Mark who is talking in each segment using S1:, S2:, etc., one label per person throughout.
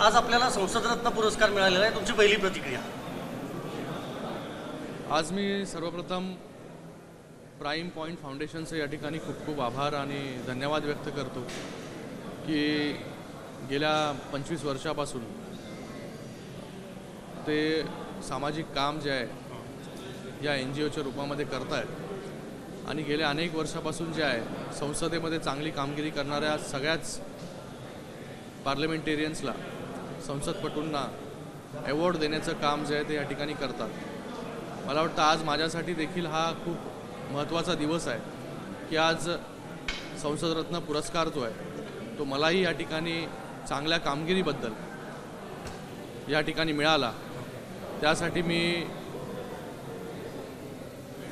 S1: आज आपल्याला संसदरत्न पुरस्कार मिळालेला आहे, तुमची पहिली प्रतिक्रिया?
S2: आज मी सर्वप्रथम प्राईम पॉईंट फाउंडेशनचे या ठिकाणी खूप खूप आभार आणि धन्यवाद व्यक्त करतो की गेल्या 25 वर्षापासून ते सामाजिक काम जे आहे या NGOच्या रूपामध्ये करतायत आणि गेल्या अनेक वर्षापासून जे आहे संसदेमध्ये चांगली कामगिरी करणाऱ्या सगळ्याच पार्लमेंटेरियन्सला, संसदपटूंना अवॉर्ड देण्याचं काम जे आहे ते या ठिकाणी करतात. मला वाटतं आज माझ्यासाठी देखील हा खूप महत्त्वाचा दिवस आहे की आज संसदरत्न पुरस्कार जो आहे तो मलाही या ठिकाणी चांगल्या कामगिरीबद्दल या ठिकाणी मिळाला. त्यासाठी मी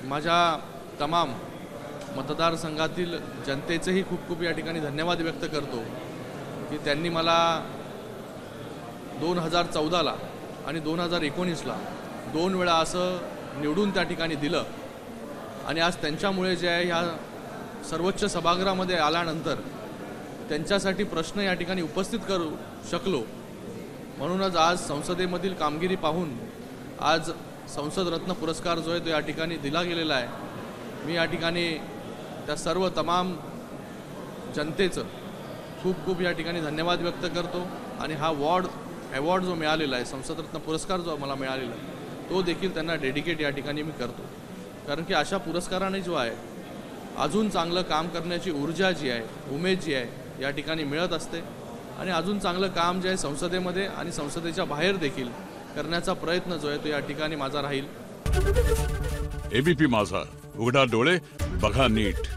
S2: माझ्या तमाम मतदारसंघातील जनतेचेही खूप खूप या ठिकाणी धन्यवाद व्यक्त करतो की त्यांनी मला 2014ला आणि 2019ला 2 वेळा असं निवडून त्या ठिकाणी दिलं आणि आज त्यांच्यामुळे जे आहे ह्या सर्वोच्च सभागृहामध्ये आल्यानंतर त्यांच्यासाठी प्रश्न या ठिकाणी उपस्थित करू शकलो. म्हणूनच आज संसदेमधील कामगिरी पाहून आज संसदरत्न पुरस्कार जो आहे तो या ठिकाणी दिला गेलेला आहे. मी या ठिकाणी त्या सर्व तमाम जनतेचं खूप खूप या ठिकाणी धन्यवाद व्यक्त करतो आणि हा अवॉर्ड जो मिळालेला आहे, संसदरत्न पुरस्कार जो मला मिळालेला आहे तो देखील त्यांना डेडिकेट या ठिकाणी मी करतो. कारण की अशा पुरस्काराने जो आहे अजून चांगलं काम करण्याची ऊर्जा जी आहे, उमेद जी आहे या ठिकाणी मिळत असते आणि अजून चांगलं काम जे आहे संसदेमध्ये आणि संसदेच्या बाहेर देखील करण्याचा प्रयत्न जो आहे तो या ठिकाणी माझा राहील.
S3: ABP माझा, उघडा डोळे बघा नीट.